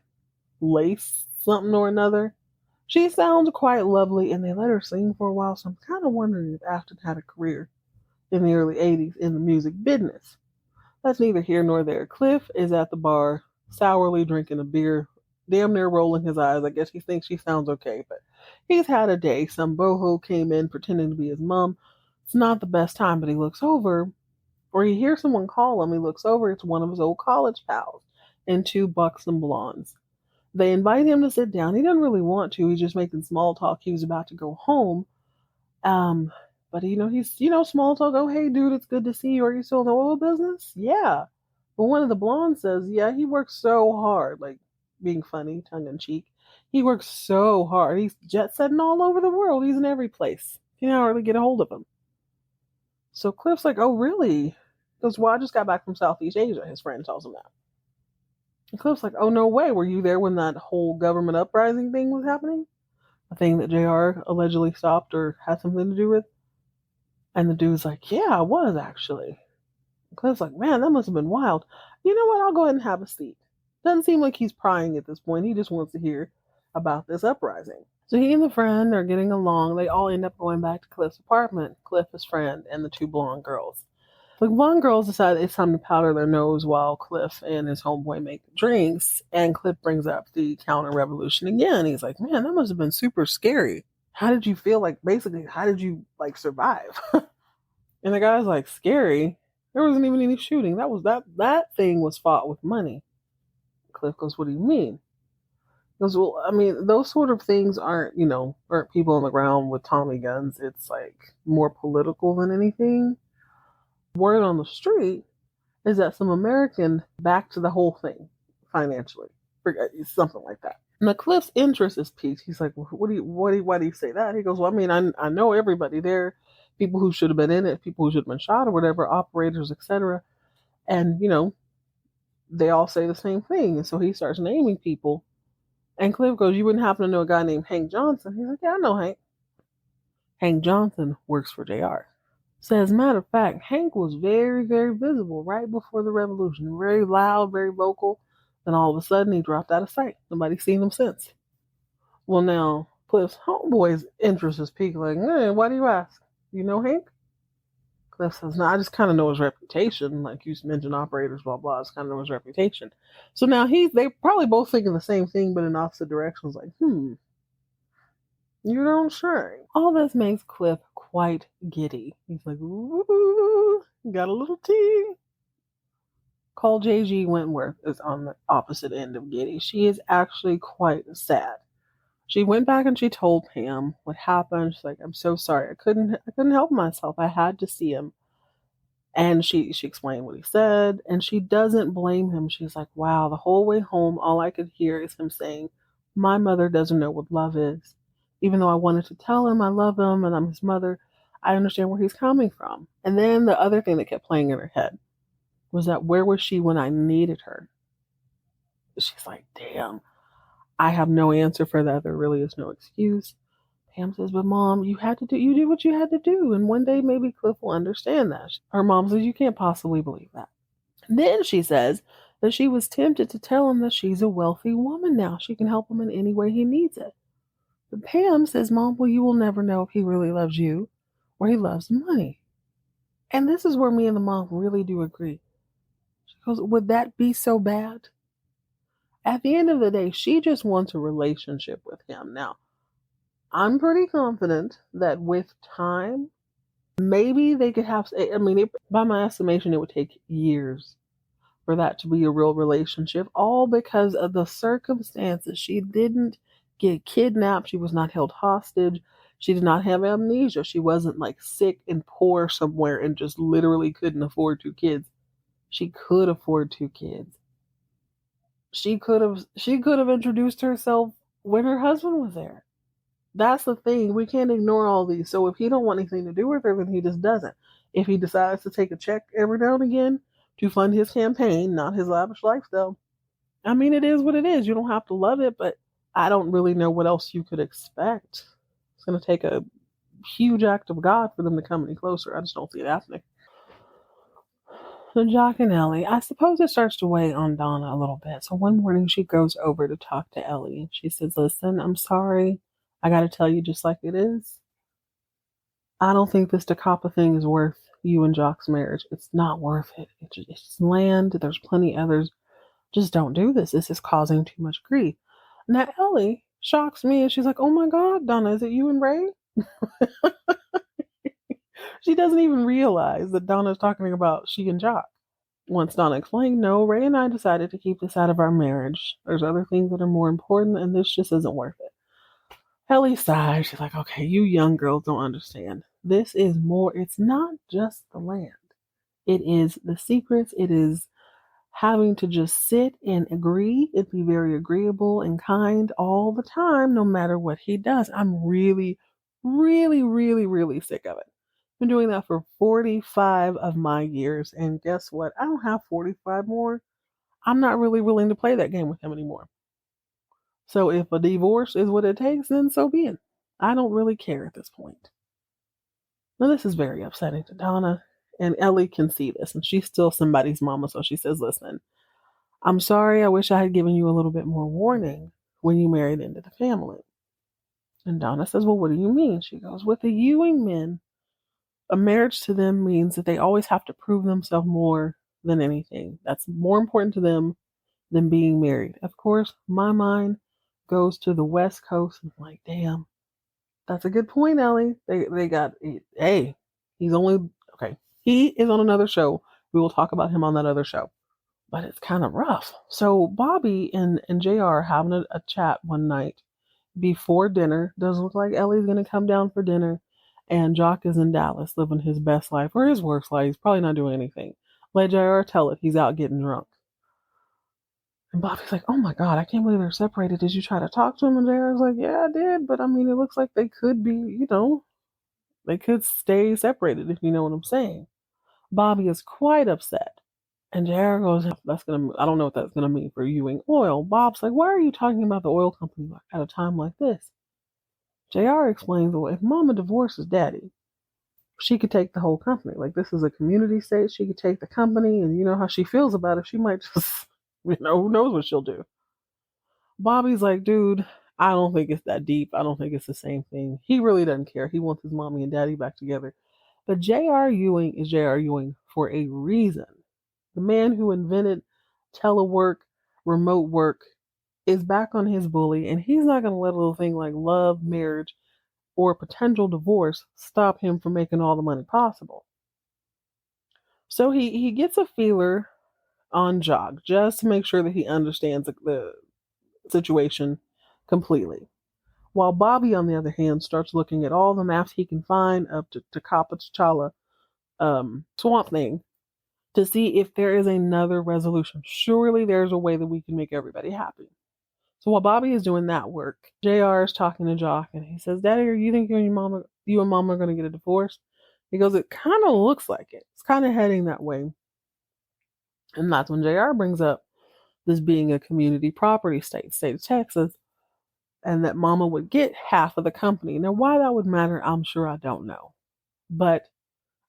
lace something or another. She sounds quite lovely, and they let her sing for a while, so I'm kind of wondering if Afton had a career in the early 80s in the music business. That's neither here nor there. Cliff is at the bar, sourly drinking a beer, damn near rolling his eyes. I guess he thinks she sounds okay, but he's had a day. Some boho came in pretending to be his mom. It's not the best time, but he looks over, or he hears someone call him. He looks over, it's one of his old college pals and two buxom blondes. They invite him to sit down. He doesn't really want to. He's just making small talk. He was about to go home. But he's, small talk. Oh, hey, dude, it's good to see you. Are you still in the oil business? Yeah. But one of the blondes says, yeah, he works so hard, like being funny, tongue in cheek. He works so hard. He's jet setting all over the world. He's in every place. You can't hardly get a hold of him. So Cliff's like, oh, really? He goes, well, I just got back from Southeast Asia. His friend tells him that. And Cliff's like, oh, no way. Were you there when that whole government uprising thing was happening? A thing that JR allegedly stopped or had something to do with? And the dude's like, yeah, I was actually. And Cliff's like, man, that must have been wild. You know what? I'll go ahead and have a seat. Doesn't seem like he's prying at this point. He just wants to hear about this uprising. So he and the friend are getting along. They all end up going back to Cliff's apartment. Cliff, his friend, and the two blonde girls. The blonde girls decide it's time to powder their nose while Cliff and his homeboy make drinks. And Cliff brings up the counter-revolution again. He's like, man, that must have been super scary. How did you feel like, basically, how did you, like, survive? And the guy's like, scary? There wasn't even any shooting. That thing was fought with money. Cliff goes, what do you mean? He goes, well, I mean, those sort of things aren't people on the ground with Tommy guns. It's like more political than anything. Word on the street is that some American backed the whole thing financially. Something like that. Now Cliff's interest is piqued. He's like, well, why do you say that? He goes, well, I mean, I know everybody there, people who should have been in it, people who should have been shot or whatever, operators, etc. And, they all say the same thing. And so he starts naming people. And Cliff goes, you wouldn't happen to know a guy named Hank Johnson? He's like, yeah, I know Hank. Hank Johnson works for JR. So as a matter of fact, Hank was very, very visible right before the revolution. Very loud, very vocal. Then all of a sudden he dropped out of sight. Nobody's seen him since. Well, now Cliff's homeboy's interest is peaked. Like, hey, why do you ask? You know Hank? Cliff says, no, I just kind of know his reputation. Like you mentioned operators, blah, blah. I just kind of know his reputation. So now they probably both thinking the same thing, but in opposite directions. Like, you don't say. All this makes Cliff quite giddy. He's like, ooh, got a little tea. Call JG Wentworth is on the opposite end of giddy. She is actually quite sad. She went back and she told Pam what happened. She's like, I'm so sorry. I couldn't help myself. I had to see him. And she explained what he said, and she doesn't blame him. She's like, wow, the whole way home, all I could hear is him saying, my mother doesn't know what love is. Even though I wanted to tell him I love him and I'm his mother, I understand where he's coming from. And then the other thing that kept playing in her head was that where was she when I needed her? She's like, damn, I have no answer for that. There really is no excuse. Pam says, but Mom, you did what you had to do. And one day maybe Cliff will understand that. Her mom says, you can't possibly believe that. And then she says that she was tempted to tell him that she's a wealthy woman now. She can help him in any way he needs it. But Pam says, Mom, well, you will never know if he really loves you or he loves money. And this is where me and the mom really do agree. She goes, would that be so bad? At the end of the day, she just wants a relationship with him. Now, I'm pretty confident that with time, maybe they could have, by my estimation, it would take years for that to be a real relationship, all because of the circumstances. She didn't get kidnapped. She was not held hostage. She did not have amnesia. She wasn't like sick and poor somewhere and just literally couldn't afford 2 kids. She could afford 2 kids. She could have introduced herself when her husband was there. That's the thing. We can't ignore all these. So if he don't want anything to do with her, then he just doesn't. If he decides to take a check every now and again to fund his campaign, not his lavish lifestyle, it is what it is. You don't have to love it, but I don't really know what else you could expect. It's going to take a huge act of God for them to come any closer. I just don't see it happening. So Jock and Ellie, I suppose it starts to weigh on Donna a little bit. So one morning she goes over to talk to Ellie. She says, listen, I'm sorry. I got to tell you just like it is. I don't think this Dakapa thing is worth you and Jock's marriage. It's not worth it. It's land. There's plenty others. Just don't do this. This is causing too much grief. Now Ellie shocks me and she's like, oh my God, Donna, is it you and Ray? She doesn't even realize that Donna's talking about she and Jock. Once Donna explained, no, Ray and I decided to keep this out of our marriage. There's other things that are more important, and this just isn't worth it. Ellie sighs. She's like, okay, you young girls don't understand. This is more, it's not just the land. It is the secrets. It is having to just sit and agree and be very agreeable and kind all the time, no matter what he does. I'm really, really, really, really sick of it. Been doing that for 45 of my years, and guess what? I don't have 45 more. I'm not really willing to play that game with him anymore. So if a divorce is what it takes, then so be it. I don't really care at this point. Now, this is very upsetting to Donna, and Ellie can see this, and she's still somebody's mama, so she says, listen, I'm sorry, I wish I had given you a little bit more warning when you married into the family. And Donna says, well, what do you mean? She goes, with the Ewing men, a marriage to them means that they always have to prove themselves more than anything. That's more important to them than being married. Of course, my mind goes to the West Coast and I'm like, damn, that's a good point, Ellie. They got, hey, he's only, okay, he is on another show. We will talk about him on that other show. But it's kind of rough. So Bobby and JR are having a chat one night before dinner. Does look like Ellie's going to come down for dinner. And Jock is in Dallas living his best life or his worst life. He's probably not doing anything. Let JR tell it. He's out getting drunk. And Bobby's like, oh my God, I can't believe they're separated. Did you try to talk to him? And JR's like, yeah, I did. But I mean, it looks like they could be, they could stay separated, if you know what I'm saying. Bobby is quite upset. And JR goes, I don't know what that's gonna mean for Ewing Oil. Bob's like, why are you talking about the oil company at a time like this? JR explains, well, if Mama divorces Daddy, she could take the whole company. Like, this is a community state. She could take the company, and you know how she feels about it. She might just, who knows what she'll do. Bobby's like, dude, I don't think it's that deep. I don't think it's the same thing. He really doesn't care. He wants his mommy and daddy back together. But J.R. Ewing is J.R. Ewing for a reason. The man who invented telework, remote work, is back on his bully, and he's not going to let a little thing like love, marriage, or potential divorce stop him from making all the money possible. So he gets a feeler on Jock just to make sure that he understands the situation completely. While Bobby, on the other hand, starts looking at all the maps he can find up to Takapa T'Challa Swamp Thing to see if there is another resolution. Surely there's a way that we can make everybody happy. So while Bobby is doing that work, JR is talking to Jock and he says, Daddy, you think you and mom are going to get a divorce? He goes, it kind of looks like it. It's kind of heading that way. And that's when JR brings up this being a community property state of Texas, and that Mama would get half of the company. Now, why that would matter, I'm sure I don't know. But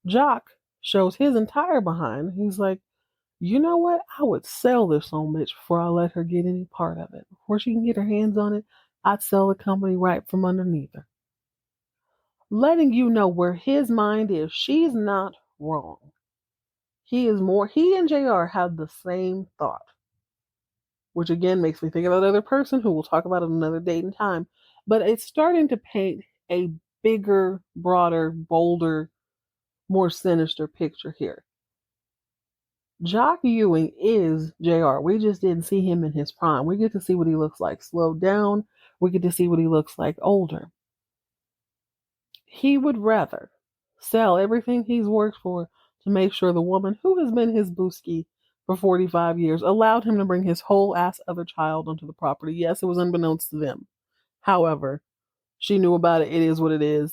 Jock shows his entire behind. He's like, you know what? I would sell this old bitch before I let her get any part of it. Before she can get her hands on it, I'd sell the company right from underneath her. Letting you know where his mind is. She's not wrong. He and JR have the same thought. Which again makes me think of that other person who we'll talk about at another date and time. But it's starting to paint a bigger, broader, bolder, more sinister picture here. Jock Ewing is JR. We just didn't see him in his prime. We get to see what he looks like slowed down. We get to see what he looks like older. He would rather sell everything he's worked for to make sure the woman who has been his booski for 45 years allowed him to bring his whole ass other child onto the property. Yes, it was unbeknownst to them. However, she knew about it. It is what it is.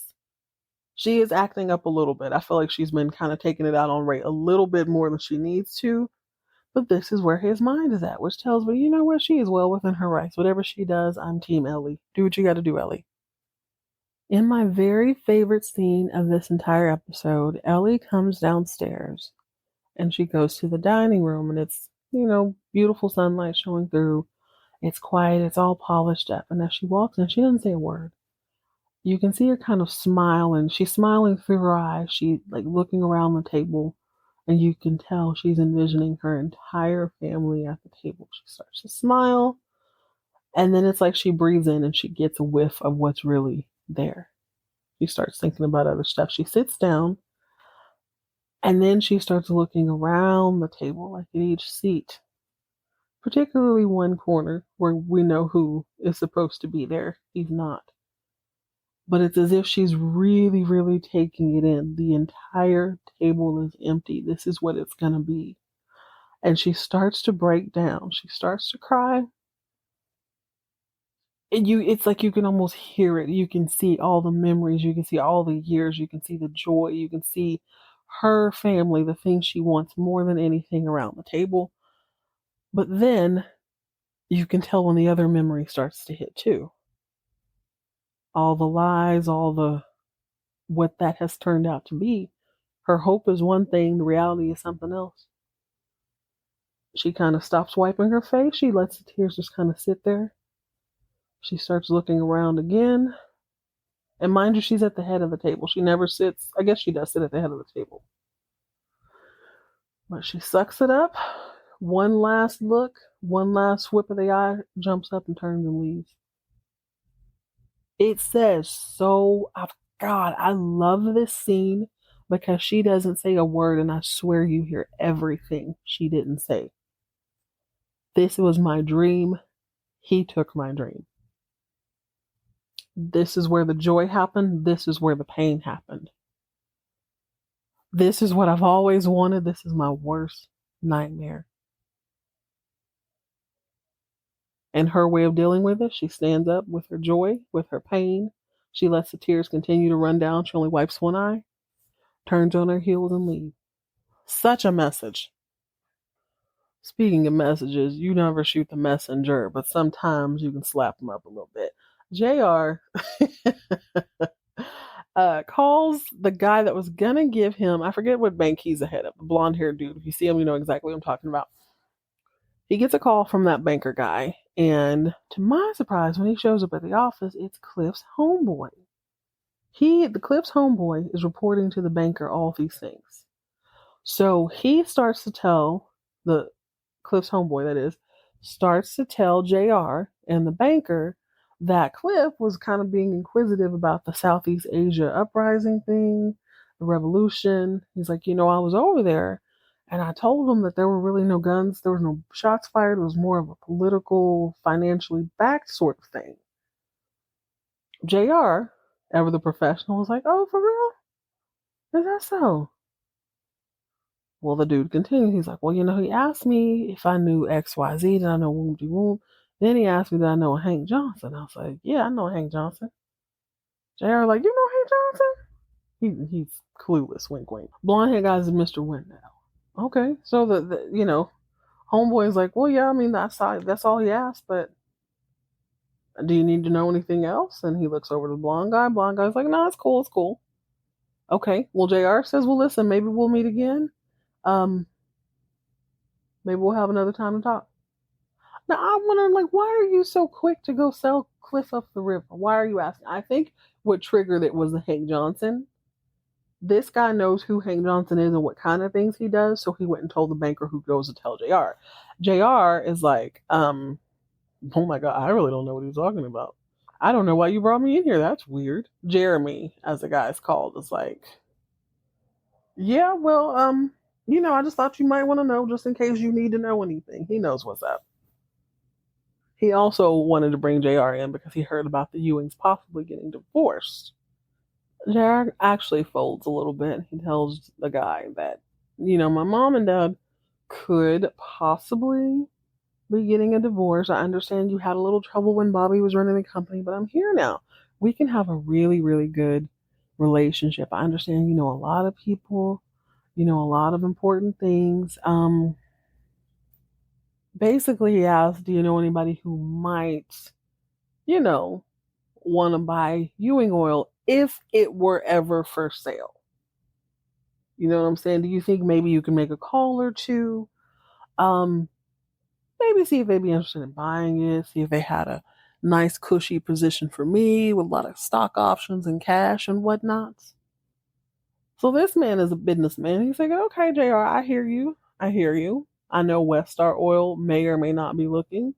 She is acting up a little bit. I feel like she's been kind of taking it out on Ray a little bit more than she needs to. But this is where his mind is at, which tells me, you know what? She is well within her rights. Whatever she does, I'm Team Ellie. Do what you got to do, Ellie. In my very favorite scene of this entire episode, Ellie comes downstairs and she goes to the dining room, and it's, beautiful sunlight showing through. It's quiet. It's all polished up. And as she walks in, she doesn't say a word. You can see her kind of smile, and she's smiling through her eyes. She's like looking around the table, and you can tell she's envisioning her entire family at the table. She starts to smile, and then it's like she breathes in and she gets a whiff of what's really there. She starts thinking about other stuff. She sits down, and then she starts looking around the table, like at each seat, particularly one corner where we know who is supposed to be there. He's not. But it's as if she's really, really taking it in. The entire table is empty. This is what it's going to be. And she starts to break down. She starts to cry. And it's like you can almost hear it. You can see all the memories. You can see all the years. You can see the joy. You can see her family, the thing she wants more than anything around the table. But then you can tell when the other memory starts to hit too. All the lies, all the what that has turned out to be. Her hope is one thing, the reality is something else. She kind of stops wiping her face. She lets the tears just kind of sit there. She starts looking around again. And mind you, she's at the head of the table. She never sits. I guess she does sit at the head of the table. But she sucks it up. One last look, one last whip of the eye, jumps up and turns and leaves. It says so. God, I love this scene because she doesn't say a word, and I swear you hear everything she didn't say. This was my dream. He took my dream. This is where the joy happened. This is where the pain happened. This is what I've always wanted. This is my worst nightmare. And her way of dealing with it, she stands up with her joy, with her pain. She lets the tears continue to run down. She only wipes one eye, turns on her heels, and leaves. Such a message. Speaking of messages, you never shoot the messenger, but sometimes you can slap them up a little bit. JR calls the guy that was going to give him, I forget what bank he's ahead of, the blonde-haired dude. If you see him, you know exactly what I'm talking about. He gets a call from that banker guy, and to my surprise, when he shows up at the office, it's Cliff's homeboy. Cliff's homeboy is reporting to the banker all these things. So he starts to tell Cliff's homeboy, that is, starts to tell JR and the banker that Cliff was kind of being inquisitive about the Southeast Asia uprising thing, the revolution. He's like, I was over there and I told him that there were really no guns, there was no shots fired. It was more of a political, financially backed sort of thing. JR, ever the professional, was like, oh, for real? Is that so? Well, the dude continued. He's like, well, he asked me if I knew XYZ, did I know Woom De Woom? Then he asked me, did I know Hank Johnson? I was like, yeah, I know Hank Johnson. JR like, you know Hank Johnson? He's clueless, wink, wink. Blonde hair guy's Mr. Wendell. Okay, so the homeboy's like, well, yeah, I mean, that's all he asked, but do you need to know anything else? And he looks over to the blonde guy. Blonde guy's like, no, it's cool, it's cool. Okay, well, JR says, well, listen, maybe we'll meet again. Maybe we'll have another time to talk. Now, I'm wondering, like, why are you so quick to go sell Cliff up the river? Why are you asking? I think what triggered it was the Hank Johnson. This guy knows who Hank Johnson is and what kind of things he does, so he went and told the banker who goes to tell JR. JR is like, oh my God, I really don't know what he's talking about. I don't know why you brought me in here. That's weird. Jeremy, as the guy's called, is like, yeah, well, I just thought you might want to know just in case you need to know anything. He knows what's up. He also wanted to bring JR in because he heard about the Ewings possibly getting divorced. JR actually folds a little bit. He tells the guy that, my mom and dad could possibly be getting a divorce. I understand you had a little trouble when Bobby was running the company, but I'm here now. We can have a really, really good relationship. I understand you know a lot of people, a lot of important things. Basically, he asked, do you know anybody who might, want to buy Ewing oil if it were ever for sale? You know what I'm saying? Do you think maybe you can make a call or two? Maybe see if they'd be interested in buying it, see if they had a nice cushy position for me with a lot of stock options and cash and whatnot. So this man is a businessman. He's like, okay, JR, I hear you. I know Westar Oil may or may not be looking.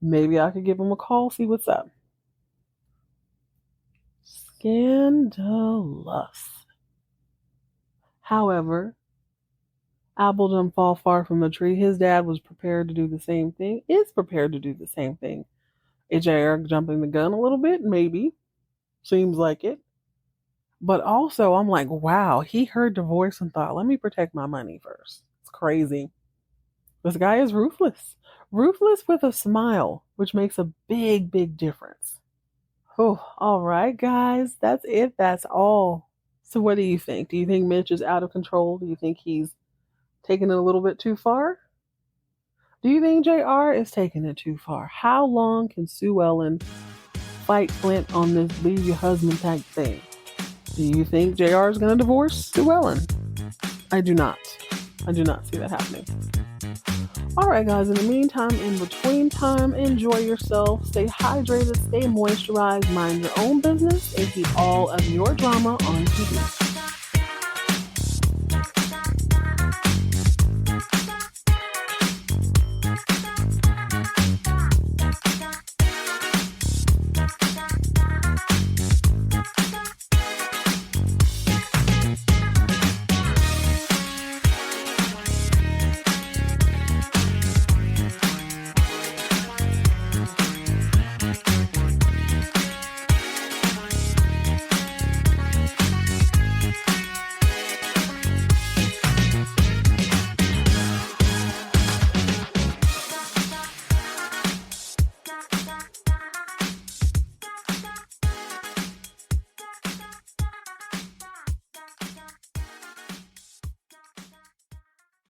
Maybe I could give him a call, see what's up. Scandalous. However, apple doesn't fall far from the tree. His dad was prepared to do the same thing, is prepared to do the same thing. Is JR jumping the gun a little bit? Maybe. Seems like it. But also, I'm like, wow, he heard divorce and thought, let me protect my money first. It's crazy. This guy is ruthless. Ruthless with a smile, which makes a big, big difference. Oh, all right, guys. That's it. That's all. So what do you think? Do you think Mitch is out of control? Do you think he's taking it a little bit too far? Do you think JR is taking it too far? How long can Sue Ellen fight Flint on this leave your husband type thing? Do you think JR is going to divorce Sue Ellen? I do not. I do not see that happening. All right, guys. In the meantime, in between time, enjoy yourself. Stay hydrated, stay moisturized, mind your own business, and keep all of your drama on TV.